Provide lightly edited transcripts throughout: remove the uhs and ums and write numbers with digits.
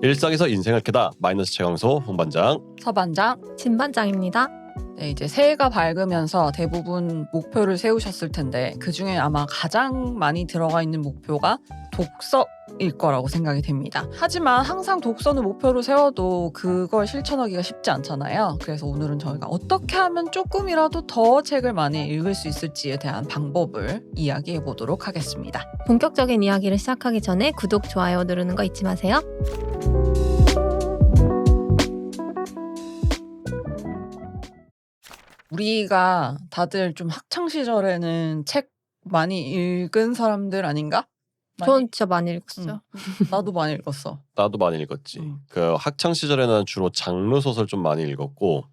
일상에서 인생을 캐다 마이너스 최강소 홍반장. 서반장. 진반장입니다. 네, 이제 새해가 밝으면서 대부분 목표를 세우셨을 텐데 그중에 아마 가장 많이 들어가 있는 목표가 독서일 거라고 생각이 됩니다. 하지만 항상 독서는 목표로 세워도 그걸 실천하기가 쉽지 않잖아요. 그래서 오늘은 저희가 어떻게 하면 조금이라도 더 책을 많이 읽을 수 있을지에 대한 방법을 이야기해 보도록 하겠습니다. 본격적인 이야기를 시작하기 전에 구독, 좋아요 누르는 거 잊지 마세요. 우리가 다들 좀 학창 시절에는 책 많이 읽은 사람들 아닌가? 전 진짜 많이 읽었어요. 나도 많이 읽었어. 나도 많이 읽었지. 그 학창 시절에는 주로 장르 소설 좀 많이 읽었고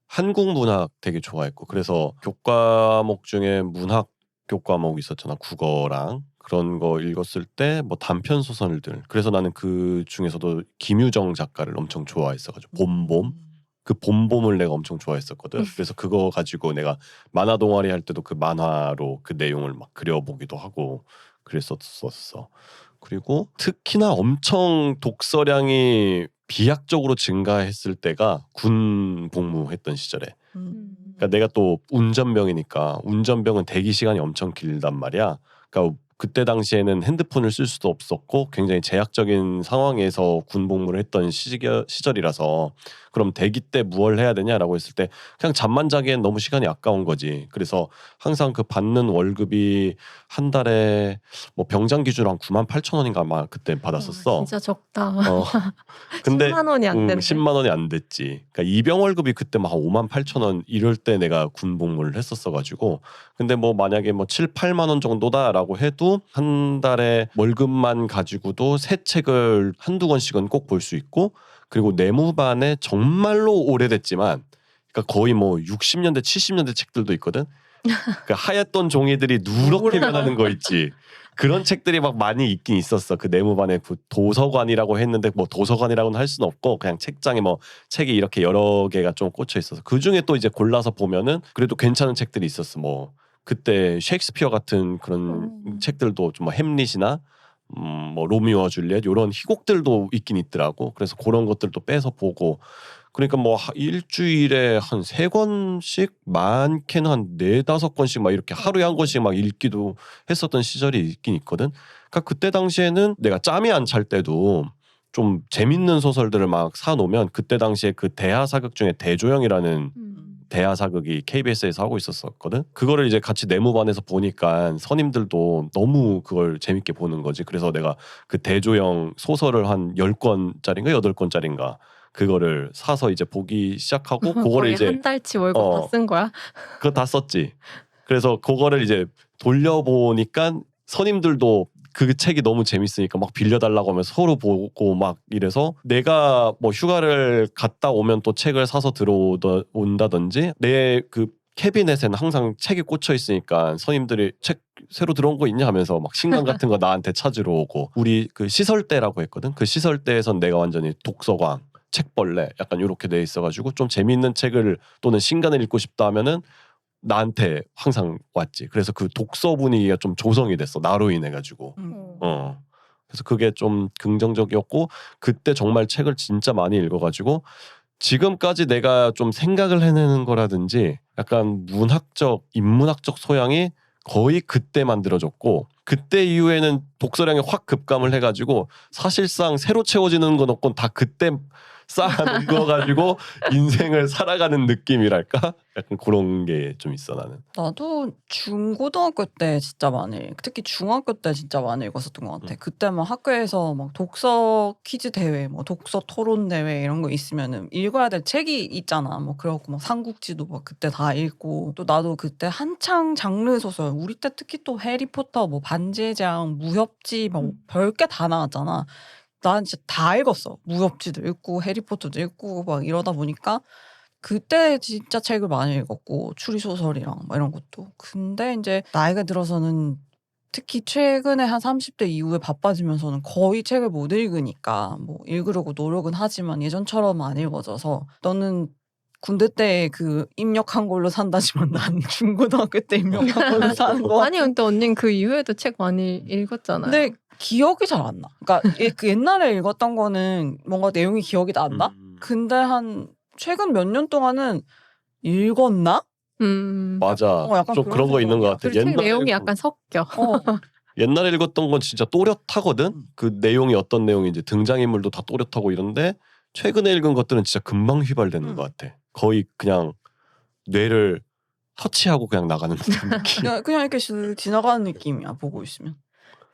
한국 문학 되게 좋아했고, 그래서 교과목 중에 문학 교과목 있었잖아. 국어랑 그런 거 읽었을 때 뭐 단편 소설들. 그래서 나는 그 중에서도 김유정 작가를 엄청 좋아했어가지고 봄봄. 그 봄봄을 내가 엄청 좋아했었거든. 그래서 그거 가지고 내가 만화 동아리 할 때도 그 만화로 그 내용을 막 그려보기도 하고 그랬었어. 그리고 특히나 엄청 독서량이 비약적으로 증가했을 때가 군 복무했던 시절에. 그러니까 내가 또 운전병이니까 운전병은 대기 시간이 엄청 길단 말이야. 그러니까 그때 당시에는 핸드폰을 쓸 수도 없었고 굉장히 제약적인 상황에서 군 복무를 했던 시절이라서 그럼 대기 때 무얼 해야 되냐라고 했을 때 그냥 잠만 자기엔 너무 시간이 아까운 거지. 그래서 항상 그 받는 월급이 한 달에 뭐 병장 기준으로 한 98,000원인가 아마 그때 받았었어. 진짜 적다. 근데 10만 원이 안 됐네. 10만 원이 안 됐지. 그러니까 이병 월급이 그때 막 58,000원 이럴 때 내가 군 복무를 했었어가지고. 근데 뭐 만약에 뭐 7, 8만 원 정도다라고 해도 한 달에 월급만 가지고도 새 책을 한두 권씩은 꼭 볼 수 있고, 그리고 내무반에 정말로 오래됐지만 그러니까 거의 뭐 60년대 70년대 책들도 있거든. 그러니까 하얗던 종이들이 누렇게 변하는 거 있지. 그런 책들이 막 많이 있긴 있었어. 그 내무반에 그 도서관이라고 했는데 뭐 도서관이라고는 할 수는 없고 그냥 책장에 뭐 책이 이렇게 여러 개가 좀 꽂혀 있어서 그 중에 또 이제 골라서 보면은 그래도 괜찮은 책들이 있었어. 뭐 그때 셰익스피어 같은 그런 책들도 좀 뭐 햄릿이나 뭐 로미오와 줄리엣 이런 희곡들도 있긴 있더라고. 그래서 그런 것들도 빼서 보고. 그러니까 뭐 일주일에 한 3권씩 많게는 한 4-5권씩 막 이렇게 하루에 한 권씩 막 읽기도 했었던 시절이 있긴 있거든. 그러니까 그때 당시에는 내가 짬이 안 찰 때도 좀 재밌는 소설들을 막 사놓으면 그때 당시에 그 대하 사극 중에 대조영이라는 대하 사극이 KBS에서 하고 있었거든. 그거를 이제 같이 내무반에서 보니까 선임들도 너무 그걸 재밌게 보는 거지. 그래서 내가 그 대조영 소설을 한 10권짜리인가 8권짜리인가 그거를 사서 이제 보기 시작하고 그거를 거의 이제 한 달치 월급 다 쓴 거야? 그거 다 썼지. 그래서 그거를 이제 돌려보니까 선임들도 그 책이 너무 재밌으니까 막 빌려달라고 하면 서로 보고 막 이래서 내가 뭐 휴가를 갔다 오면 또 책을 사서 들어온다든지 내 그 캐비넷에는 항상 책이 꽂혀 있으니까 선임들이 책 새로 들어온 거 있냐 하면서 막 신간 같은 거 나한테 찾으러 오고. 우리 그 시설대라고 했거든. 그 시설대에선 내가 완전히 독서광 책벌레 약간 이렇게 돼 있어가지고 좀 재밌는 책을 또는 신간을 읽고 싶다 하면은 나한테 항상 왔지. 그래서 그 독서 분위기가 좀 조성이 됐어. 나로 인해 가지고. 그래서 그게 좀 긍정적이었고 그때 정말 책을 진짜 많이 읽어가지고 지금까지 내가 좀 생각을 해내는 거라든지 약간 문학적, 인문학적 소양이 거의 그때 만들어졌고 그때 이후에는 독서량이 확 급감을 해가지고 사실상 새로 채워지는 건 없고 다 그때 쌓아놓은 거 가지고 인생을 살아가는 느낌이랄까? 약간 그런 게 좀 있어 나는. 나도 중고등학교 때 진짜 많이 특히 중학교 때 진짜 많이 읽었었던 것 같아. 그때 막 학교에서 막 독서 퀴즈 대회, 뭐 독서 토론 대회 이런 거 있으면은 읽어야 될 책이 있잖아. 뭐 그래갖고 막 삼국지도 막 그때 다 읽고 또 나도 그때 한창 장르 소설 우리 때 특히 또 해리포터, 뭐 반지의 제왕, 무협지 막 별게 다 나왔잖아. 난 진짜 다 읽었어. 무협지도 읽고 해리포터도 읽고 막 이러다 보니까 그때 진짜 책을 많이 읽었고 추리소설이랑 막 이런 것도. 근데 이제 나이가 들어서는 특히 최근에 한 30대 이후에 바빠지면서는 거의 책을 못 읽으니까 뭐 읽으려고 노력은 하지만 예전처럼 안 읽어져서 너는 군대 때 그 입력한 걸로 산다지만 난 중고등학교 때 입력한 걸로 사는 거 같아. 아니 근데 언니는 그 이후에도 책 많이 읽었잖아요. 근데 기억이 잘 안 나. 그러니까 그 옛날에 읽었던 거는 뭔가 내용이 기억이 난다? 근데 한 최근 몇 년 동안은 읽었나? 맞아. 약간 좀 그런 거 있는 것 같아. 그리고 책 내용이 약간 섞여. 옛날에 읽었던 건 진짜 또렷하거든. 그 내용이 어떤 내용인지 등장인물도 다 또렷하고 이런데 최근에 읽은 것들은 진짜 금방 휘발되는 것 같아. 거의 그냥 뇌를 터치하고 그냥 나가는 듯한 느낌. 그냥 이렇게 지나가는 느낌이야 보고 있으면.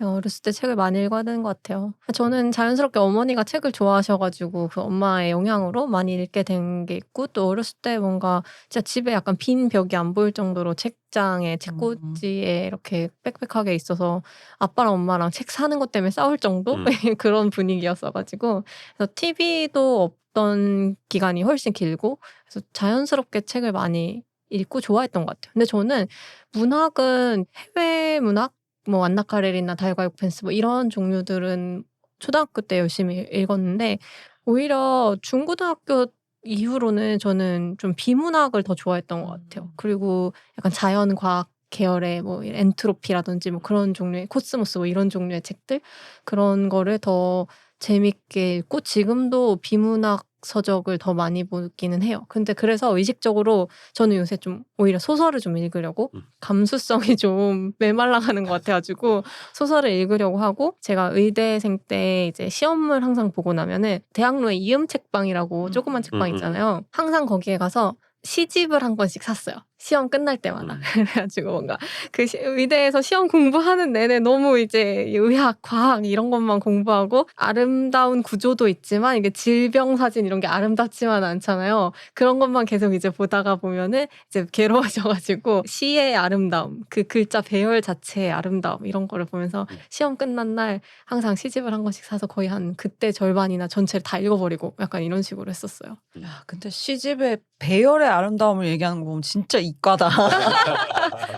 어렸을 때 책을 많이 읽어야 되는 것 같아요. 저는 자연스럽게 어머니가 책을 좋아하셔가지고 그 엄마의 영향으로 많이 읽게 된 게 있고 또 어렸을 때 뭔가 진짜 집에 약간 빈 벽이 안 보일 정도로 책장에 책꽂이에 이렇게 빽빽하게 있어서 아빠랑 엄마랑 책 사는 것 때문에 싸울 정도 그런 분위기였어가지고 그래서 TV도 없던 기간이 훨씬 길고 그래서 자연스럽게 책을 많이 읽고 좋아했던 것 같아요. 근데 저는 문학은 해외 문학 뭐 안나 카레리나 달과 육펜스 뭐 이런 종류들은 초등학교 때 열심히 읽었는데 오히려 중고등학교 이후로는 저는 좀 비문학을 더 좋아했던 것 같아요. 그리고 약간 자연과학 계열의 뭐 엔트로피라든지 뭐 그런 종류의 코스모스 뭐 이런 종류의 책들 그런 거를 더 재밌게 읽고 지금도 비문학 서적을 더 많이 보기는 해요. 근데 그래서 의식적으로 저는 요새 좀 오히려 소설을 좀 읽으려고 감수성이 좀 메말라가는 것 같아가지고 소설을 읽으려고 하고 제가 의대생 때 이제 시험을 항상 보고 나면은 대학로에 이음 책방이라고 조그만 책방 있잖아요. 항상 거기에 가서 시집을 한 권씩 샀어요. 시험 끝날 때마다. 그래가지고 뭔가 그 의대에서 시험 공부하는 내내 너무 이제 의학, 과학 이런 것만 공부하고 아름다운 구조도 있지만 이게 질병 사진 이런 게 아름답지만 않잖아요. 그런 것만 계속 이제 보다가 보면은 이제 괴로워져가지고 시의 아름다움, 그 글자 배열 자체의 아름다움 이런 거를 보면서 시험 끝난 날 항상 시집을 한 권씩 사서 거의 한 그때 절반이나 전체를 다 읽어버리고 약간 이런 식으로 했었어요. 야, 근데 시집의 배열의 아름다움을 얘기하는 거 보면 진짜 이과다.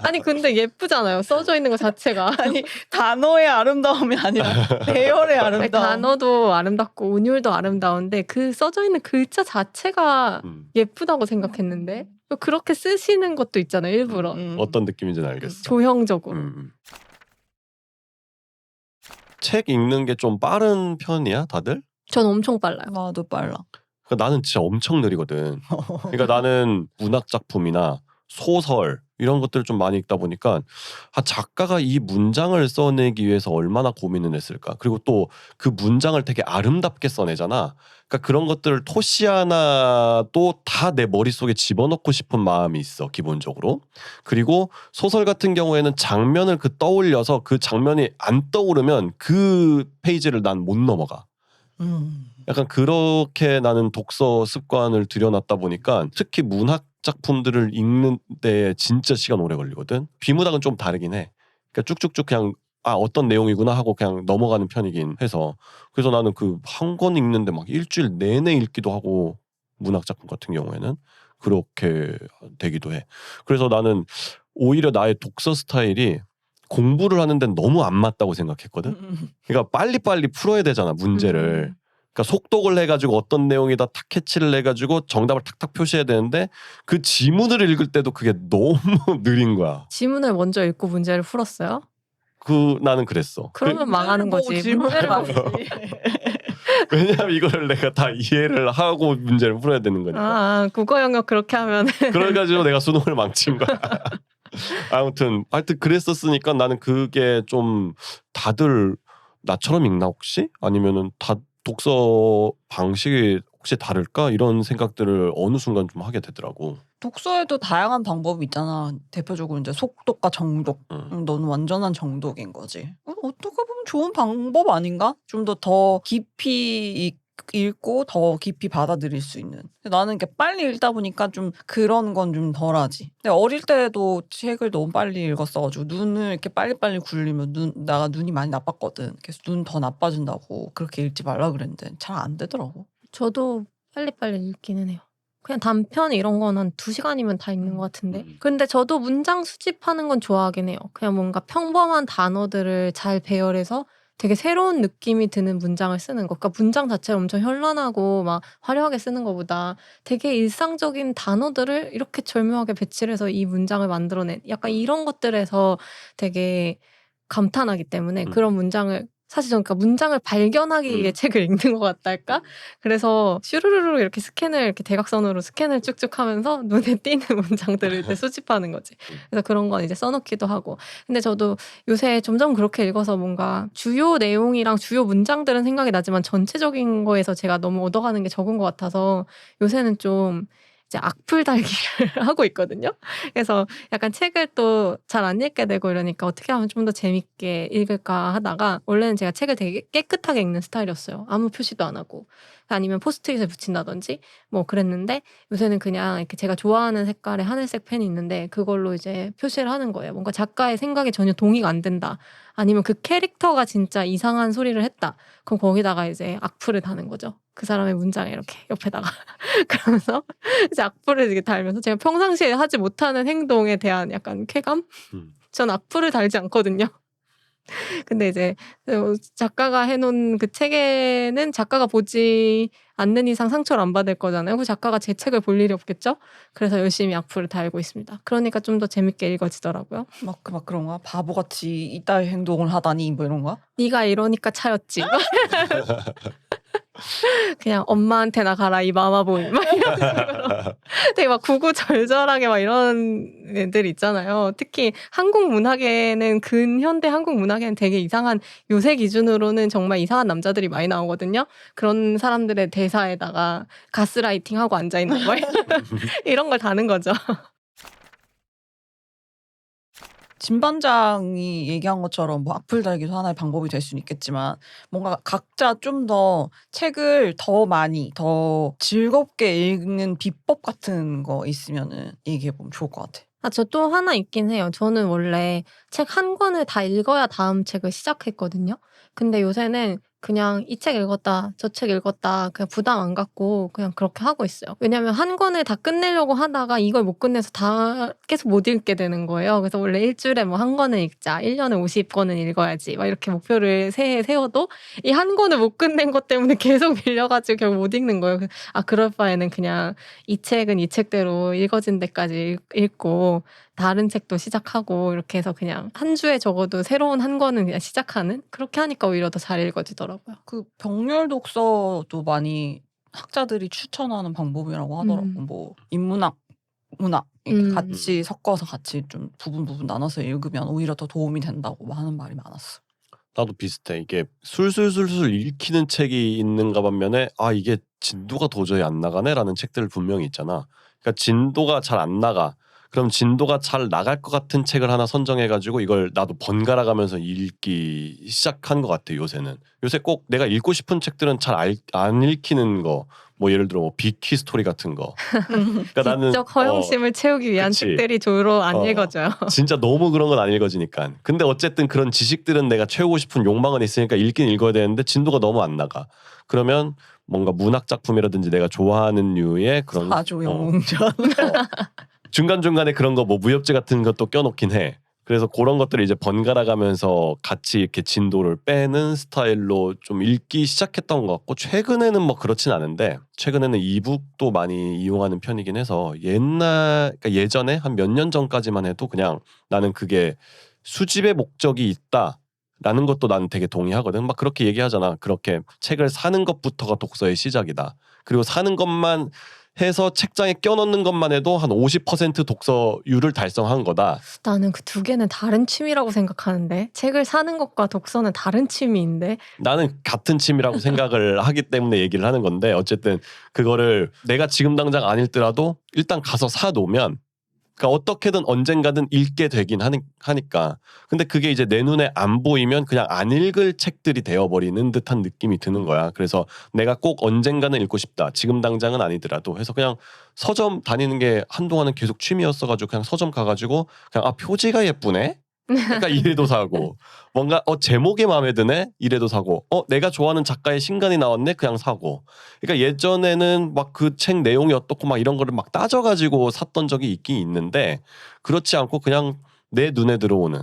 아니 근데 예쁘잖아요. 써져 있는 것 자체가. 아니 단어의 아름다움이 아니라 배열의 아름다움. 단어도 아름답고 운율도 아름다운데 그 써져 있는 글자 자체가 예쁘다고 생각했는데 그렇게 쓰시는 것도 있잖아요. 일부러. 어떤 느낌인지는 알겠어. 조형적으로. 책 읽는 게 좀 빠른 편이야 다들? 전 엄청 빨라요. 나도 빨라. 그러니까 나는 진짜 엄청 느리거든. 그러니까 나는 문학 작품이나 소설 이런 것들을 좀 많이 읽다 보니까 작가가 이 문장을 써내기 위해서 얼마나 고민을 했을까. 그리고 또 그 문장을 되게 아름답게 써내잖아. 그러니까 그런 것들을 토시 하나도 다 내 머릿속에 집어넣고 싶은 마음이 있어 기본적으로. 그리고 소설 같은 경우에는 장면을 떠올려서 그 장면이 안 떠오르면 그 페이지를 난 못 넘어가. 약간 그렇게 나는 독서 습관을 들여놨다 보니까 특히 문학 작품들을 읽는데 진짜 시간 오래 걸리거든. 비문학은 좀 다르긴 해. 그러니까 쭉쭉쭉 그냥 어떤 내용이구나 하고 그냥 넘어가는 편이긴 해서 그래서 나는 그 한 권 읽는데 막 일주일 내내 읽기도 하고 문학 작품 같은 경우에는 그렇게 되기도 해. 그래서 나는 오히려 나의 독서 스타일이 공부를 하는 데는 너무 안 맞다고 생각했거든. 그러니까 빨리빨리 풀어야 되잖아 문제를. 그러니까 속독을 해가지고 어떤 내용이다 탁 캐치를 해가지고 정답을 탁탁 표시해야 되는데 그 지문을 읽을 때도 그게 너무 느린 거야. 지문을 먼저 읽고 문제를 풀었어요? 나는 그랬어. 그러면 망하는 거지. 지문을 왜냐하면 이거를 내가 다 이해를 하고 문제를 풀어야 되는 거니까. 국어 영역 그렇게 하면 그래가지고 내가 수능을 망친 거야. 하여튼 그랬었으니까 나는 그게 좀 다들 나처럼 읽나 혹시? 아니면은 다 독서 방식이 혹시 다를까? 이런 생각들을 어느 순간 좀 하게 되더라고. 독서에도 다양한 방법이 있잖아. 대표적으로 이제 속독과 정독. 너는 완전한 정독인 거지. 어떻게 보면 좋은 방법 아닌가? 좀 더 깊이 읽고 더 깊이 받아들일 수 있는. 나는 이렇게 빨리 읽다 보니까 좀 그런 건 좀 덜하지. 근데 어릴 때도 책을 너무 빨리 읽었어가지고 눈을 이렇게 빨리빨리 굴리면 내가 눈이 많이 나빴거든. 그래서 눈 더 나빠진다고 그렇게 읽지 말라 그랬는데 잘 안 되더라고. 저도 빨리빨리 읽기는 해요. 그냥 단편 이런 건 한 2시간이면 다 읽는 것 같은데. 근데 저도 문장 수집하는 건 좋아하긴 해요. 그냥 뭔가 평범한 단어들을 잘 배열해서 되게 새로운 느낌이 드는 문장을 쓰는 거. 그러니까 문장 자체를 엄청 현란하고 막 화려하게 쓰는 것보다 되게 일상적인 단어들을 이렇게 절묘하게 배치를 해서 이 문장을 만들어낸 약간 이런 것들에서 되게 감탄하기 때문에 그런 문장을 사실 저는 그러니까 문장을 발견하기 위해 책을 읽는 것 같달까? 그래서 슈르르르 이렇게 스캔을 이렇게 대각선으로 스캔을 쭉쭉 하면서 눈에 띄는 문장들을 이제 수집하는 거지. 그래서 그런 건 이제 써놓기도 하고. 근데 저도 요새 점점 그렇게 읽어서 뭔가 주요 내용이랑 주요 문장들은 생각이 나지만 전체적인 거에서 제가 너무 얻어가는 게 적은 것 같아서 요새는 좀 이제 악플 달기를 하고 있거든요. 그래서 약간 책을 또 잘 안 읽게 되고 이러니까 어떻게 하면 좀 더 재밌게 읽을까 하다가 원래는 제가 책을 되게 깨끗하게 읽는 스타일이었어요. 아무 표시도 안 하고. 아니면 포스트잇을 붙인다든지 뭐 그랬는데 요새는 그냥 이렇게 제가 좋아하는 색깔의 하늘색 펜이 있는데 그걸로 이제 표시를 하는 거예요. 뭔가 작가의 생각에 전혀 동의가 안 된다. 아니면 그 캐릭터가 진짜 이상한 소리를 했다. 그럼 거기다가 이제 악플을 다는 거죠. 그 사람의 문장에 이렇게 옆에다가 그러면서 이제 악플을 이렇게 달면서 제가 평상시에 하지 못하는 행동에 대한 약간 쾌감? 전 악플을 달지 않거든요. 근데 이제 작가가 해놓은 그 책에는 작가가 보지 않는 이상 상처를 안 받을 거잖아요. 그 작가가 제 책을 볼 일이 없겠죠? 그래서 열심히 악플을 달고 있습니다. 그러니까 좀 더 재밌게 읽어지더라고요. 막 그런 거야? 바보같이 이따위 행동을 하다니 뭐 이런 거야? 네가 이러니까 차였지. 그냥 엄마한테나 가라 이 마마보이 막 이런 식으로 되게 막 구구절절하게 막 이런 애들 있잖아요. 특히 한국 문학에는 근현대 한국 문학에는 되게 이상한 요새 기준으로는 정말 이상한 남자들이 많이 나오거든요. 그런 사람들의 대사에다가 가스라이팅하고 앉아있는 거 이런 걸 다는 거죠. 진 반장이 얘기한 것처럼 뭐 악플 달기도 하나의 방법이 될 수는 있겠지만 뭔가 각자 좀 더 책을 더 많이 더 즐겁게 읽는 비법 같은 거 있으면은 얘기해 보면 좋을 것 같아. 저 또 하나 있긴 해요. 저는 원래 책 한 권을 다 읽어야 다음 책을 시작했거든요. 근데 요새는 그냥 이 책 읽었다, 저 책 읽었다, 그냥 부담 안 갖고 그냥 그렇게 하고 있어요. 왜냐면 한 권을 다 끝내려고 하다가 이걸 못 끝내서 다 계속 못 읽게 되는 거예요. 그래서 원래 일주일에 뭐 한 권을 읽자, 1년에 50권은 읽어야지, 막 이렇게 목표를 새해 세워도 이 한 권을 못 끝낸 것 때문에 계속 밀려가지고 결국 못 읽는 거예요. 그럴 바에는 그냥 이 책은 이 책대로 읽어진 데까지 읽고 다른 책도 시작하고 이렇게 해서 그냥 한 주에 적어도 새로운 한 권은 그냥 시작하는 그렇게 하니까 오히려 더 잘 읽어지더라고요. 그 병렬 독서도 많이 학자들이 추천하는 방법이라고 하더라고. 뭐 인문학, 문학 이렇게 같이 섞어서 같이 좀 부분 나눠서 읽으면 오히려 더 도움이 된다고 하는 말이 많았어. 나도 비슷해. 이게 술술술술 읽히는 책이 있는가 반면에 이게 진도가 도저히 안 나가네라는 책들 분명히 있잖아. 그러니까 진도가 잘 안 나가. 그럼 진도가 잘 나갈 것 같은 책을 하나 선정해가지고 이걸 나도 번갈아 가면서 읽기 시작한 것 같아 요새는. 요새 꼭 내가 읽고 싶은 책들은 잘 안 읽히는 거. 뭐 예를 들어 뭐 빅히 스토리 같은 거. 그러니까 나는 지적 허영심을 채우기 위한 그치. 책들이 주로 안 읽어져요. 진짜 너무 그런 건 안 읽어지니까. 근데 어쨌든 그런 지식들은 내가 채우고 싶은 욕망은 있으니까 읽긴 읽어야 되는데 진도가 너무 안 나가. 그러면 뭔가 문학 작품이라든지 내가 좋아하는 류의 그런 사조 영웅전. 중간중간에 그런 거 뭐 무협지 같은 것도 껴놓긴 해. 그래서 그런 것들을 이제 번갈아 가면서 같이 이렇게 진도를 빼는 스타일로 좀 읽기 시작했던 것 같고 최근에는 뭐 그렇진 않은데 최근에는 이북도 많이 이용하는 편이긴 해서 그러니까 예전에 한 몇 년 전까지만 해도 그냥 나는 그게 수집의 목적이 있다라는 것도 나는 되게 동의하거든. 막 그렇게 얘기하잖아. 그렇게 책을 사는 것부터가 독서의 시작이다. 그리고 사는 것만 해서 책장에 껴넣는 것만 해도 한 50% 독서율을 달성한 거다. 나는 그 두 개는 다른 취미라고 생각하는데 책을 사는 것과 독서는 다른 취미인데 나는 같은 취미라고 생각을 하기 때문에 얘기를 하는 건데 어쨌든 그거를 내가 지금 당장 안 읽더라도 일단 가서 사놓으면 그러니까 어떻게든 언젠가든 읽게 되긴 하니까. 근데 그게 이제 내 눈에 안 보이면 그냥 안 읽을 책들이 되어버리는 듯한 느낌이 드는 거야. 그래서 내가 꼭 언젠가는 읽고 싶다. 지금 당장은 아니더라도 해서 그냥 서점 다니는 게 한동안은 계속 취미였어가지고 그냥 서점 가가지고 그냥 표지가 예쁘네? 그러니까 이래도 사고 뭔가 제목이 마음에 드네? 이래도 사고 내가 좋아하는 작가의 신간이 나왔네? 그냥 사고. 그러니까 예전에는 막 그 책 내용이 어떻고 막 이런 거를 막 따져가지고 샀던 적이 있긴 있는데 그렇지 않고 그냥 내 눈에 들어오는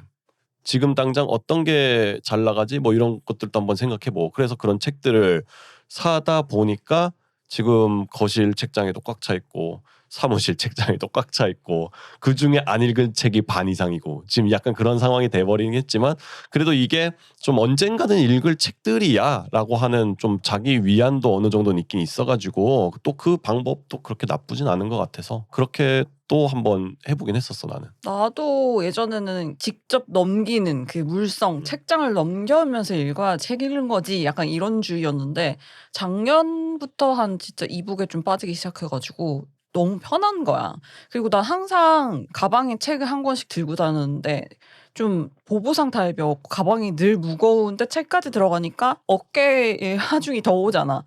지금 당장 어떤 게 잘 나가지 뭐 이런 것들도 한번 생각해보고 그래서 그런 책들을 사다 보니까 지금 거실 책장에도 꽉 차 있고 사무실 책장에도 꽉 차 있고 그중에 안 읽은 책이 반 이상이고 지금 약간 그런 상황이 돼버리긴 했지만 그래도 이게 좀 언젠가는 읽을 책들이야 라고 하는 좀 자기 위안도 어느 정도는 있긴 있어가지고 또 그 방법도 그렇게 나쁘진 않은 것 같아서 그렇게 또 한번 해보긴 했었어 나는. 나도 예전에는 직접 넘기는 그 물성, 책장을 넘겨면서 읽어야 책 읽는 거지 약간 이런 주의였는데 작년부터 한 진짜 이북에 좀 빠지기 시작해가지고 너무 편한 거야. 그리고 난 항상 가방에 책을 한 권씩 들고 다녔는데 좀 보부상 타입이었고 가방이 늘 무거운데 책까지 들어가니까 어깨에 하중이 더 오잖아.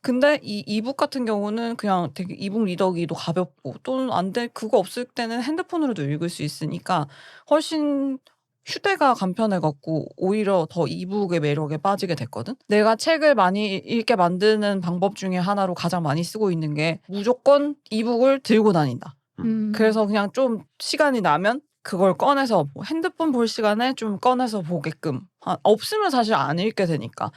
근데 이 이북 같은 경우는 그냥 되게 이북 리더기도 가볍고 또는 안 돼 그거 없을 때는 핸드폰으로도 읽을 수 있으니까 훨씬 휴대가 간편해 갖고 오히려 더 이북의 매력에 빠지게 됐거든. 내가 책을 많이 읽게 만드는 방법 중에 하나로 가장 많이 쓰고 있는 게 무조건 이북을 들고 다닌다. 그래서 그냥 좀 시간이 나면 그걸 꺼내서 뭐 핸드폰 볼 시간에 좀 꺼내서 보게끔 없으면 사실 안 읽게 되니까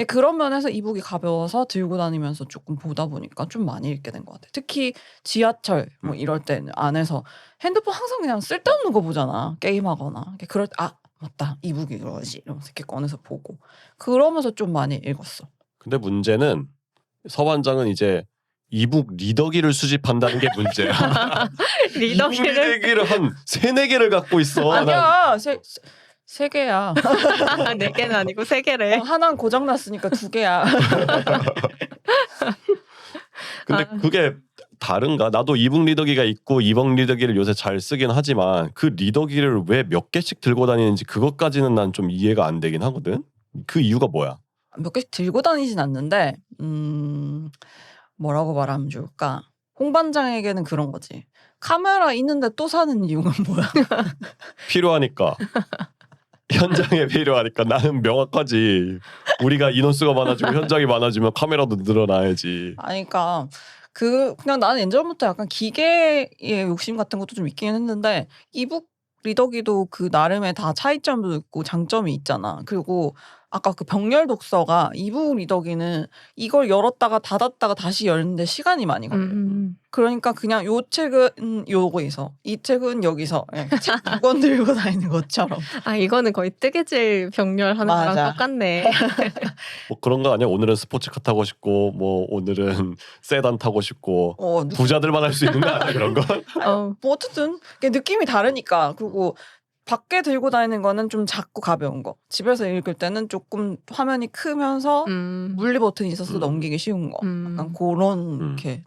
그런 면에서 이북이 가벼워서 들고 다니면서 조금 보다 보니까 좀 많이 읽게 된 것 같아. 특히 지하철 뭐 이럴 때는 안에서 핸드폰 항상 그냥 쓸데없는 거 보잖아. 게임하거나 그럴 때 맞다 이북이 이러지 이러면서 이렇게 꺼내서 보고 그러면서 좀 많이 읽었어. 근데 문제는 서반장은 이제 이북 리더기를 수집한다는 게 문제야. 이북 리더기를 리더기를 한 3-4개를 갖고 있어. 아니야 세 개야. 4개는 아니고 3개래. 하나는 고장 났으니까 2개야. 근데 그게 다른가? 나도 이북 리더기가 있고 이북 리더기를 요새 잘 쓰긴 하지만 그 리더기를 왜 몇 개씩 들고 다니는지 그것까지는 난 좀 이해가 안 되긴 하거든. 그 이유가 뭐야? 몇 개씩 들고 다니진 않는데 뭐라고 말하면 좋을까? 홍 반장에게는 그런 거지. 카메라 있는데 또 사는 이유는 뭐야? 필요하니까. 현장에 필요하니까 나는 명확하지. 우리가 인원수가 많아지고 현장이 많아지면 카메라도 늘어나야지. 아니 그러니까 그냥 나는 예전부터 약간 기계의 욕심 같은 것도 좀 있긴 했는데 이북 리더기도 그 나름의 다 차이점도 있고 장점이 있잖아. 그리고 아까 그 병렬 독서가 이북 리더기는 이걸 열었다가 닫았다가 다시 열는데 시간이 많이 걸려. 그러니까 그냥 요 책은 요거에서 이 책은 여기서 책 2권 들고 다니는 것처럼. 아 이거는 거의 뜨개질 병렬 하는 맞아. 거랑 똑같네. 뭐 그런 거 아니야? 오늘은 스포츠카 타고 싶고 뭐 오늘은 세단 타고 싶고 부자들만 할 수 있는 거 아니야 그런 거? 뭐 어쨌든 느낌이 다르니까. 그리고 밖에 들고 다니는 거는 좀 작고 가벼운 거. 집에서 읽을 때는 조금 화면이 크면서 물리 버튼이 있어서 넘기기 쉬운 거. 약간 그런 이렇게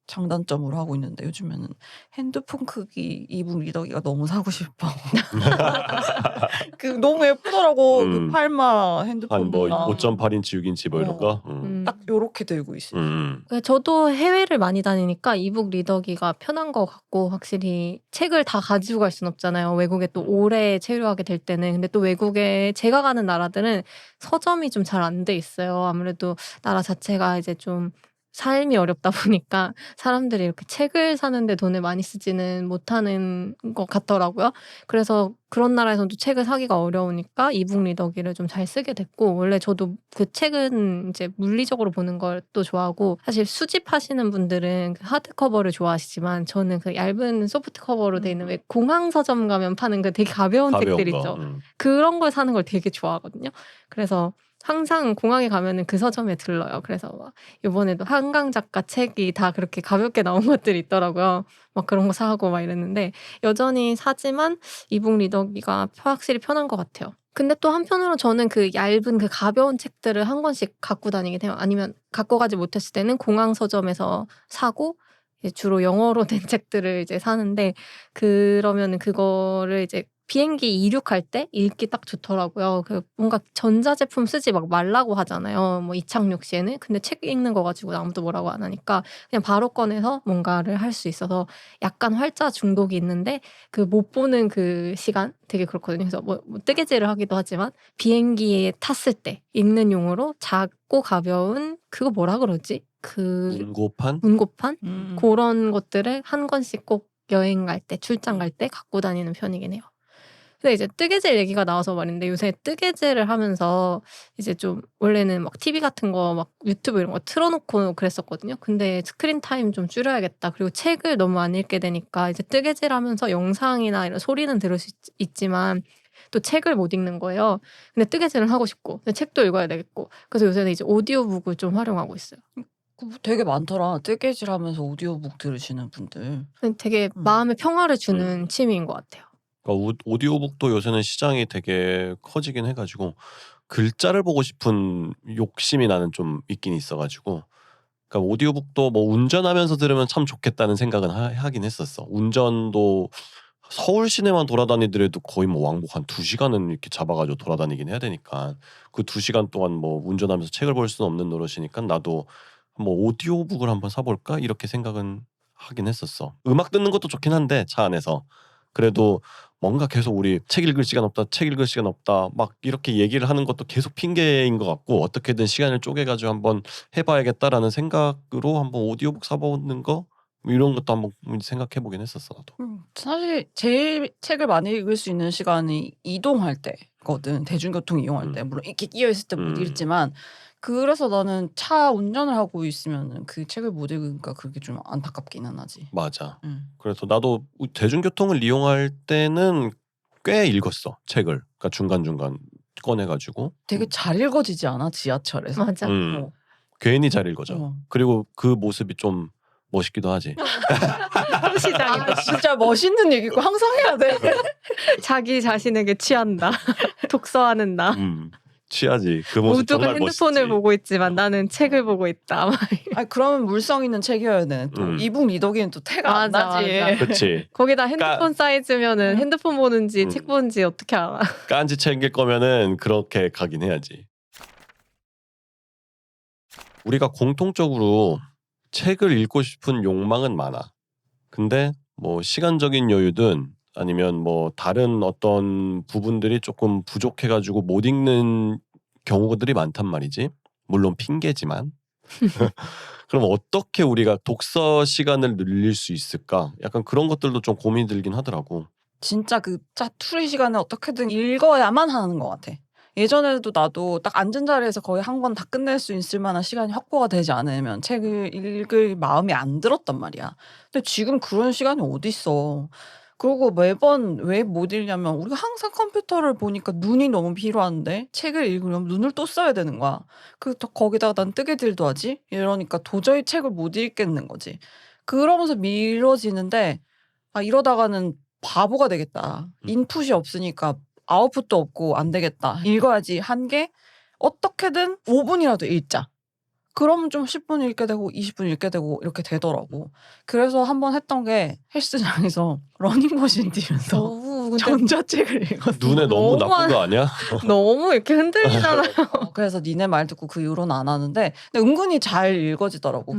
장단점으로 하고 있는데 요즘에는 핸드폰 크기 이북 리더기가 너무 사고 싶어. 너무 예쁘더라고. 그 팔마 핸드폰. 한 뭐 5.8인치 6인치 뭐 이런 거? 딱 요렇게 들고 있어. 저도 해외를 많이 다니니까 이북 리더기가 편한 것 같고 확실히 책을 다 가지고 갈 순 없잖아요. 외국에 또 오래 체류하게 될 때는. 근데 또 외국에 제가 가는 나라들은 서점이 좀 잘 안 돼 있어요. 아무래도 나라 자체가 이제 좀 삶이 어렵다 보니까 사람들이 이렇게 책을 사는데 돈을 많이 쓰지는 못하는 것 같더라고요. 그래서 그런 나라에서도 책을 사기가 어려우니까 이북 리더기를 좀 잘 쓰게 됐고 원래 저도 그 책은 이제 물리적으로 보는 걸 또 좋아하고 사실 수집하시는 분들은 그 하드커버를 좋아하시지만 저는 그 얇은 소프트 커버로 돼 있는 왜 공항 서점 가면 파는 그 되게 가벼운 책들 있죠. 그런 걸 사는 걸 되게 좋아하거든요. 그래서 항상 공항에 가면은 그 서점에 들러요. 그래서 막 이번에도 한강 작가 책이 다 그렇게 가볍게 나온 것들이 있더라고요. 막 그런 거 사고 막 이랬는데 여전히 사지만 이북 리더기가 확실히 편한 것 같아요. 근데 또 한편으로 저는 그 얇은 그 가벼운 책들을 한 권씩 갖고 다니긴 해요. 아니면 갖고 가지 못했을 때는 공항 서점에서 사고 주로 영어로 된 책들을 이제 사는데 그러면은 그거를 이제 비행기 이륙할 때 읽기 딱 좋더라고요. 그 뭔가 전자제품 쓰지 막 말라고 하잖아요. 뭐 이착륙 시에는. 근데 책 읽는 거 가지고 아무도 뭐라고 안 하니까 그냥 바로 꺼내서 뭔가를 할 수 있어서 약간 활자 중독이 있는데 그 못 보는 그 시간 되게 그렇거든요. 그래서 뭐 뜨개질을 하기도 하지만 비행기에 탔을 때 읽는 용으로 작고 가벼운 그거 뭐라 그러지? 문고판? 그런 것들을 한 권씩 꼭 여행 갈 때, 출장 갈 때 갖고 다니는 편이긴 해요. 근데 이제 뜨개질 얘기가 나와서 말인데 요새 뜨개질을 하면서 이제 좀 원래는 막 TV 같은 거 막 유튜브 이런 거 틀어놓고 그랬었거든요. 근데 스크린 타임 좀 줄여야겠다. 그리고 책을 너무 안 읽게 되니까 이제 뜨개질 하면서 영상이나 이런 소리는 들을 수 있지만 또 책을 못 읽는 거예요. 근데 뜨개질은 하고 싶고 근데 책도 읽어야 되겠고 그래서 요새는 이제 오디오북을 좀 활용하고 있어요. 되게 많더라. 뜨개질하면서 오디오북 들으시는 분들. 되게 마음의 평화를 주는 취미인 것 같아요. 그러니까 오디오북도 요새는 시장이 되게 커지긴 해가지고 글자를 보고 싶은 욕심이 나는 좀 있긴 있어가지고 그러니까 오디오북도 뭐 운전하면서 들으면 참 좋겠다는 생각은 하긴 했었어. 운전도 서울 시내만 돌아다니더라도 거의 뭐 왕복 한 2시간은 이렇게 잡아가지고 돌아다니긴 해야 되니까 그 2시간 동안 뭐 운전하면서 책을 볼 수는 없는 노릇이니까 나도 뭐 오디오북을 한번 사볼까 이렇게 생각은 하긴 했었어. 음악 듣는 것도 좋긴 한데 차 안에서 그래도 뭔가 계속 우리 책 읽을 시간 없다, 책 읽을 시간 없다 막 이렇게 얘기를 하는 것도 계속 핑계인 것 같고 어떻게든 시간을 쪼개가지고 한번 해봐야겠다라는 생각으로 한번 오디오북 사보는 거 뭐 이런 것도 한번 생각해보긴 했었어 나도. 사실 제일 책을 많이 읽을 수 있는 시간이 이동할 때거든. 대중교통 이용할 때. 물론 이렇게 끼어 있을 때 못 읽지만 그래서 나는 차 운전을 하고 있으면 그 책을 못 읽으니까 그게 좀 안타깝기는 하지. 맞아. 그래서 나도 대중교통을 이용할 때는 꽤 읽었어 책을. 그러니까 중간중간 꺼내가지고. 되게 잘 읽어지지 않아? 지하철에서. 맞아. 괜히 잘 읽어져. 그리고 그 모습이 좀 멋있기도 하지. 시장이다. 진짜 멋있는 얘기고 항상 해야 돼. 자기 자신에게 취한다. 독서하는 나. 취하지. 그 모습 모두가 정말 핸드폰을 멋있지. 보고 있지만 나는 책을 보고 있다. 아니 그러면 물성 있는 책이어야 돼. 또 이북 리더기는 또 태가 안 맞아, 나지. 맞아. 그치. 거기다 핸드폰 사이즈면은 핸드폰 보는지 음. 책 보는지 어떻게 알아? 깐지 챙길 거면은 그렇게 가긴 해야지. 우리가 공통적으로 책을 읽고 싶은 욕망은 많아. 근데 뭐 시간적인 여유든 아니면 뭐 다른 어떤 부분들이 조금 부족해가지고 못 읽는 경우들이 많단 말이지. 물론 핑계지만. 그럼 어떻게 우리가 독서 시간을 늘릴 수 있을까? 약간 그런 것들도 좀 고민이 들긴 하더라고. 진짜 그 짜투리 시간에 어떻게든 읽어야만 하는 것 같아. 예전에도 나도 딱 앉은 자리에서 거의 한 권 다 끝낼 수 있을 만한 시간이 확보가 되지 않으면 책을 읽을 마음이 안 들었단 말이야. 근데 지금 그런 시간이 어딨어. 그리고 매번 왜 못 읽냐면 우리가 항상 컴퓨터를 보니까 눈이 너무 필요한데 책을 읽으려면 눈을 또 써야 되는 거야. 거기다가 난 뜨개질도 하지? 이러니까 도저히 책을 못 읽겠는 거지. 그러면서 미뤄지는데 이러다가는 바보가 되겠다. 인풋이 없으니까 아웃풋도 없고 안 되겠다. 읽어야지 한 게 어떻게든 5분이라도 읽자. 그러면 좀 10분 읽게 되고 20분 읽게 되고 이렇게 되더라고. 그래서 한번 했던 게 헬스장에서 러닝머신 뛰면서 너무 근데 전자책을 읽었어. 눈에 너무 너무 나쁜 거 아니야? 너무 이렇게 흔들리잖아요. 그래서 니네 말 듣고 그 이후로는 안 하는데 근데 은근히 잘 읽어지더라고.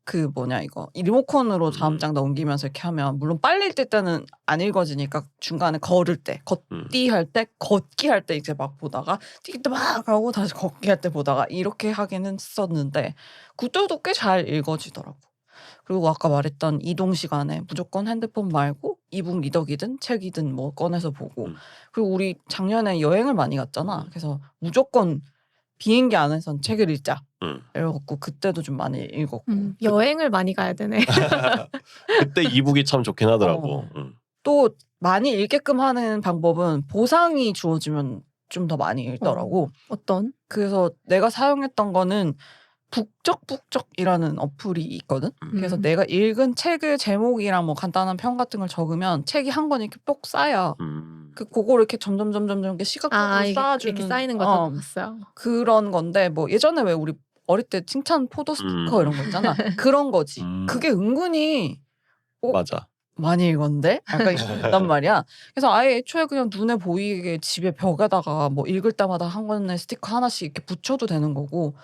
그 뭐냐 이거 리모컨으로 다음 장 넘기면서 이렇게 하면 물론 빨리 읽을 때는 안 읽어지니까 중간에 걸을 때 걷기 할 때 걷기 할 때 이제 막 보다가 뛰기 때 막 하고 다시 걷기 할 때 보다가 이렇게 하기는 했었는데 그때도 꽤 잘 읽어지더라고. 그리고 아까 말했던 이동 시간에 무조건 핸드폰 말고 이북 리더기든 책이든 뭐 꺼내서 보고 그리고 우리 작년에 여행을 많이 갔잖아. 그래서 무조건 비행기 안에선 책을 읽자. 이래갖고 그때도 좀 많이 읽었고. 여행을 많이 가야 되네. 그때 이북이 참 좋긴 하더라고. 또 많이 읽게끔 하는 방법은 보상이 주어지면 좀 더 많이 읽더라고. 어떤? 그래서 내가 사용했던 거는 북적북적이라는 어플이 있거든. 그래서 내가 읽은 책의 제목이랑 뭐 간단한 평 같은 걸 적으면 책이 한 권 이렇게 뽁 쌓여. 그거를 이렇게 점점 이렇게 시각적으로 쌓아주는 이렇게 쌓이는 거 다 봤어요. 그런 건데 뭐 예전에 왜 우리 어릴 때 칭찬 포도 스티커 이런 거 있잖아. 그런 거지. 그게 은근히 맞아. 많이 읽었는데? 약간 있단 말이야. 그래서 아예 애초에 그냥 눈에 보이게 집에 벽에다가 뭐 읽을 때마다 한 권의 스티커 하나씩 이렇게 붙여도 되는 거고.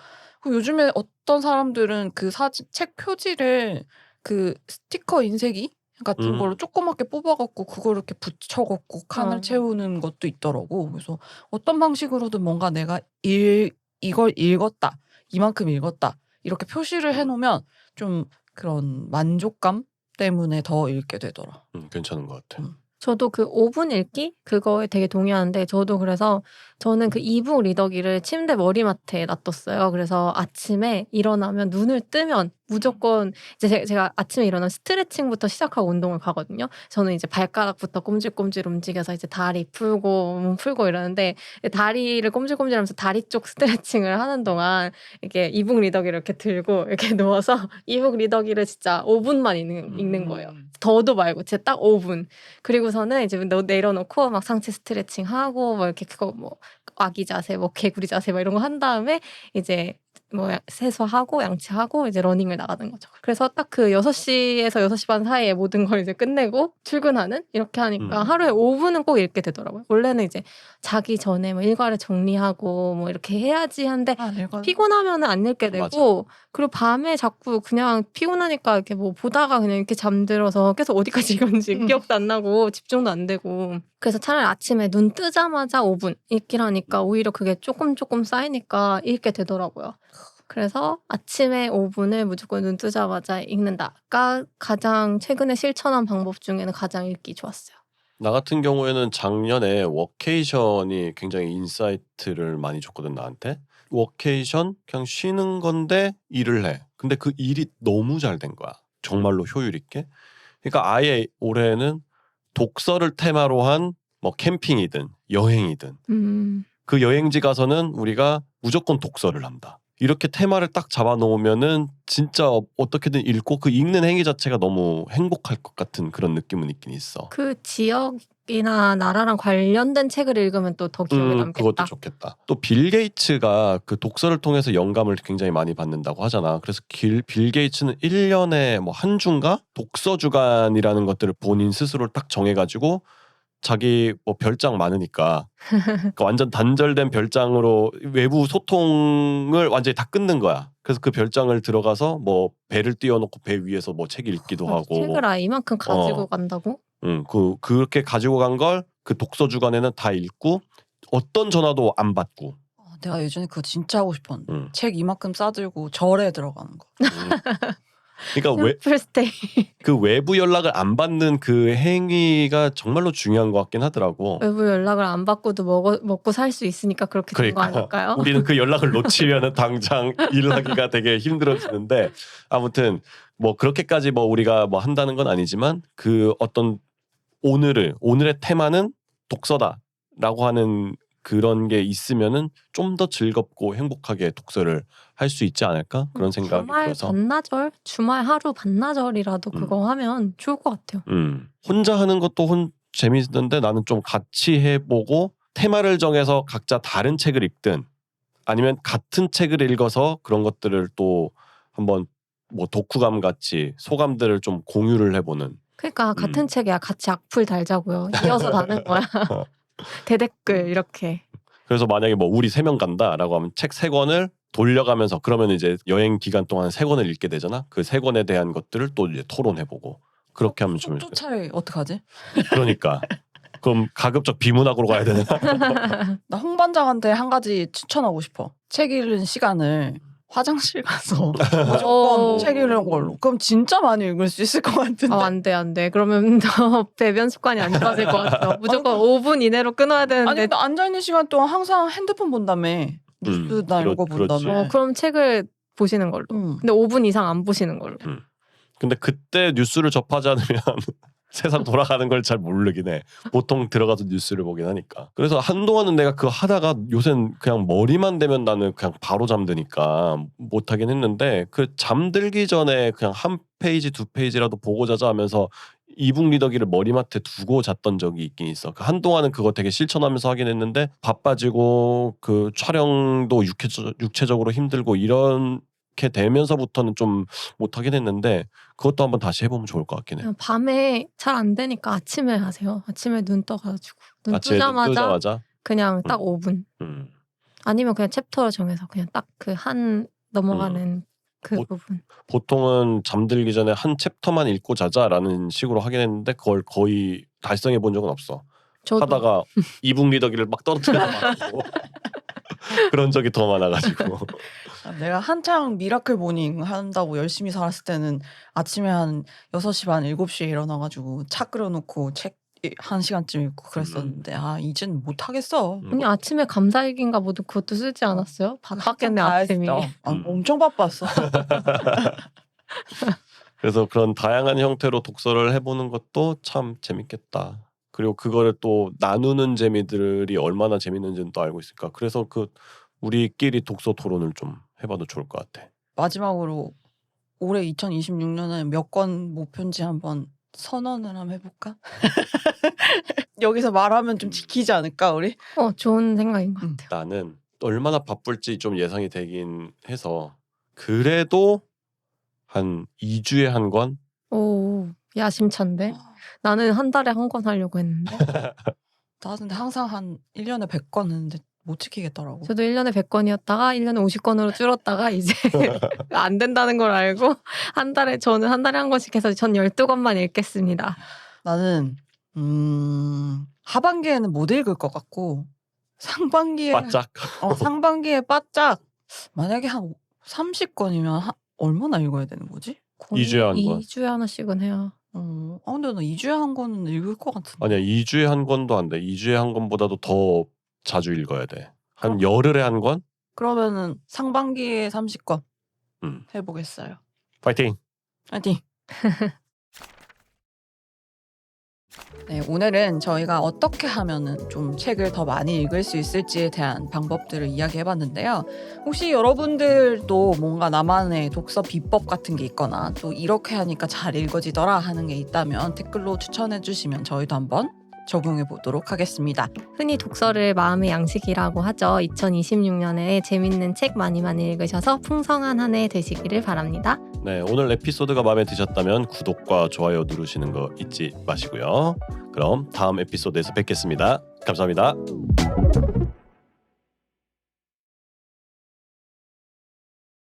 그리고 요즘에 어떤 사람들은 그 책 표지를 그 스티커 인쇄기 같은 걸로 조그맣게 뽑아갖고 그걸 이렇게 붙여갖고 칸을 채우는 것도 있더라고. 그래서 어떤 방식으로든 뭔가 내가 이걸 읽었다. 이만큼 읽었다. 이렇게 표시를 해놓으면 좀 그런 만족감 때문에 더 읽게 되더라. 괜찮은 것 같아. 저도 그 5분 읽기 그거에 되게 동의하는데 저도 그래서 저는 그 이북 리더기를 침대 머리맡에 놔뒀어요. 그래서 아침에 일어나면 눈을 뜨면 무조건 이제 제가 아침에 일어나면 스트레칭부터 시작하고 운동을 가거든요. 저는 이제 발가락부터 꼼질꼼질 움직여서 이제 다리 풀고 몸 풀고 이러는데 다리를 꼼질꼼질하면서 다리 쪽 스트레칭을 하는 동안 이렇게 이북 리더기를 이렇게 들고 이렇게 누워서 이북 리더기를 진짜 5분만 읽는 거예요. 더도 말고 진짜 딱 5분. 그리고서는 이제 내려놓고 막 상체 스트레칭 하고 뭐 이렇게 그거 뭐 아기 자세, 뭐 개구리 자세 막 이런 거 한 다음에 이제 뭐 세수하고 양치하고 이제 러닝을 나가는 거죠. 그래서 딱 그 6시에서 6시 반 사이에 모든 걸 이제 끝내고 출근하는 이렇게 하니까 하루에 5분은 꼭 읽게 되더라고요. 원래는 이제 자기 전에 뭐 일과를 정리하고 뭐 이렇게 해야지 한데 피곤하면은 안 읽게 되고 맞아. 그리고 밤에 자꾸 그냥 피곤하니까 이렇게 뭐 보다가 그냥 이렇게 잠들어서 계속 어디까지 읽었는지 기억도 안 나고 집중도 안 되고 그래서 차라리 아침에 눈 뜨자마자 5분 읽기를 하니까 오히려 그게 조금 쌓이니까 읽게 되더라고요. 그래서 아침에 5분을 무조건 눈 뜨자마자 읽는다가 가장 최근에 실천한 방법 중에는 가장 읽기 좋았어요. 나 같은 경우에는 작년에 워케이션이 굉장히 인사이트를 많이 줬거든 나한테. 워케이션 그냥 쉬는 건데 일을 해. 근데 그 일이 너무 잘 된 거야. 정말로 효율 있게. 그러니까 아예 올해는 독서를 테마로 한 뭐 캠핑이든 여행이든 그 여행지 가서는 우리가 무조건 독서를 한다. 이렇게 테마를 딱 잡아놓으면은 진짜 어떻게든 읽고 그 읽는 행위 자체가 너무 행복할 것 같은 그런 느낌은 있긴 있어. 그 지역이나 나라랑 관련된 책을 읽으면 또 더 기억에 남겠다. 그것도 좋겠다. 또 빌 게이츠가 그 독서를 통해서 영감을 굉장히 많이 받는다고 하잖아. 그래서 빌 게이츠는 1년에 뭐 한 주인가 독서 주간이라는 것들을 본인 스스로 딱 정해가지고 자기 뭐 별장 많으니까 그러니까 완전 단절된 별장으로 외부 소통을 완전히 다 끊는 거야. 그래서 그 별장을 들어가서 뭐 배를 띄워놓고 배 위에서 뭐 책 읽기도 하고. 책을 이만큼 가지고 간다고? 그렇게 가지고 간 걸 그 독서 주간에는 다 읽고 어떤 전화도 안 받고. 내가 예전에 그거 진짜 하고 싶었는데 책 이만큼 싸들고 절에 들어가는 거. 그러니까 풀스테이. 그 외부 연락을 안 받는 그 행위가 정말로 중요한 것 같긴 하더라고. 외부 연락을 안 받고도 먹고 살 수 있으니까 그렇게 된 거 아닐까요? 우리는 그 연락을 놓치면은 당장 일하기가 되게 힘들어지는데 아무튼 뭐 그렇게까지 뭐 우리가 뭐 한다는 건 아니지만 그 어떤 오늘의 테마는 독서다라고 하는 그런 게 있으면은 좀 더 즐겁고 행복하게 독서를 할 수 있지 않을까 그런 생각이 들어서. 주말 하루 반나절이라도 그거 하면 좋을 것 같아요. 혼자 하는 것도 재밌는데 나는 좀 같이 해보고 테마를 정해서 각자 다른 책을 읽든 아니면 같은 책을 읽어서 그런 것들을 또 한번 뭐 독후감 같이 소감들을 좀 공유를 해보는. 그러니까 같은 책이야 같이 악플 달자고요. 이어서 다는 거야. 대댓글 이렇게. 그래서 만약에 뭐 우리 3명 간다라고 하면 책 3권을 돌려가면서 그러면 이제 여행 기간 동안 3권을 읽게 되잖아. 그 3권에 대한 것들을 또 이제 토론해보고 그렇게 하면 좀. 속도 차이 어떡하지? 그러니까 그럼 가급적 비문학으로 가야 되나? 나 홍반장한테 한 가지 추천하고 싶어. 책 읽는 시간을 화장실 가서 무조건 책 읽는 걸로. 그럼 진짜 많이 읽을 수 있을 것 같은데. 안 돼. 그러면 너 배변 습관이 안 좋아질 것 같아. 무조건 5분 이내로 끊어야 되는데. 아니, 나 앉아있는 시간 동안 항상 핸드폰 본다며. 뉴스나 이런 거 본다며. 그럼 책을 보시는 걸로. 근데 5분 이상 안 보시는 걸로. 근데 그때 뉴스를 접하지 않으면 세상 돌아가는 걸 잘 모르긴 해. 보통 들어가서 뉴스를 보긴 하니까. 그래서 한동안은 내가 그거 하다가 요새는 그냥 머리만 대면 나는 그냥 바로 잠드니까 못하긴 했는데 그 잠들기 전에 그냥 한 페이지 두 페이지라도 보고 자자 하면서 이북 리더기를 머리맡에 두고 잤던 적이 있긴 있어. 한동안은 그거 되게 실천하면서 하긴 했는데 바빠지고 그 촬영도 육체적으로 힘들고 이렇게 되면서부터는 좀 못하긴 했는데 그것도 한번 다시 해보면 좋을 것 같긴 해. 밤에 잘 안 되니까 아침에 하세요. 아침에 눈 떠가지고 눈 뜨자마자 그냥 딱 5분. 아니면 그냥 챕터를 정해서 그냥 딱 그 한 넘어가는 그 부분. 보통은 잠들기 전에 한 챕터만 읽고 자자라는 식으로 하긴 했는데 그걸 거의 달성해 본 적은 없어. 저도. 하다가 이북 리더기를 막 떨어뜨려가지고 그런 적이 더 많아가지고. 내가 한창 미라클 모닝 한다고 열심히 살았을 때는 아침에 한 6시 반 7시에 일어나가지고 차 끓여놓고 책 1시간쯤 읽고 그랬었는데 이젠 못 하겠어. 아니 아침에 감사일기인가 뭐든 그것도 쓰지 않았어요? 바빴겠네 다 아침이. 했어. 엄청 바빴어. 그래서 그런 다양한 형태로 독서를 해보는 것도 참 재밌겠다. 그리고 그거를 또 나누는 재미들이 얼마나 재밌는지는 또 알고 있으니까 그래서 우리끼리 독서 토론을 좀 해봐도 좋을 것 같아. 마지막으로 올해 2026년에 몇 권 목표인지 한번 선언을 한번 해볼까? 여기서 말하면 좀 지키지 않을까 우리? 좋은 생각인 것 같아요. 나는 얼마나 바쁠지 좀 예상이 되긴 해서 그래도 한 2주에 한 권? 오 야심찬데? 나는 한 달에 한 권 하려고 했는데. 나 근데 항상 한 1년에 100권 했는데 못 지키겠더라고. 저도 1년에 100권이었다가 1년에 50권으로 줄었다가 이제 안 된다는 걸 알고 저는 한 달에 한 권씩 해서 전 12권만 읽겠습니다. 나는 하반기에는 못 읽을 것 같고 상반기에 바짝. 상반기에 바짝 만약에 한 30권이면 얼마나 읽어야 되는 거지? 2주에 한 권. 2주에 하나씩은 해야. 근데 나 2주에 한 권은 읽을 것 같은데. 아니야 2주에 한 권도 안 돼. 2주에 한 권보다도 더 자주 읽어야 돼. 한 열흘에 한 권? 그러면은 상반기에 30권 음. 해보겠어요. 파이팅! 파이팅! 네, 오늘은 저희가 어떻게 하면은 좀 책을 더 많이 읽을 수 있을지에 대한 방법들을 이야기해봤는데요. 혹시 여러분들도 뭔가 나만의 독서 비법 같은 게 있거나 또 이렇게 하니까 잘 읽어지더라 하는 게 있다면 댓글로 추천해주시면 저희도 한번 적용해 보도록 하겠습니다. 흔히 독서를 마음의 양식이라고 하죠. 2026년에 재밌는 책 많이 읽으셔서 풍성한 한 해 되시기를 바랍니다. 네, 오늘 에피소드가 마음에 드셨다면 구독과 좋아요 누르시는 거 잊지 마시고요. 그럼 다음 에피소드에서 뵙겠습니다. 감사합니다.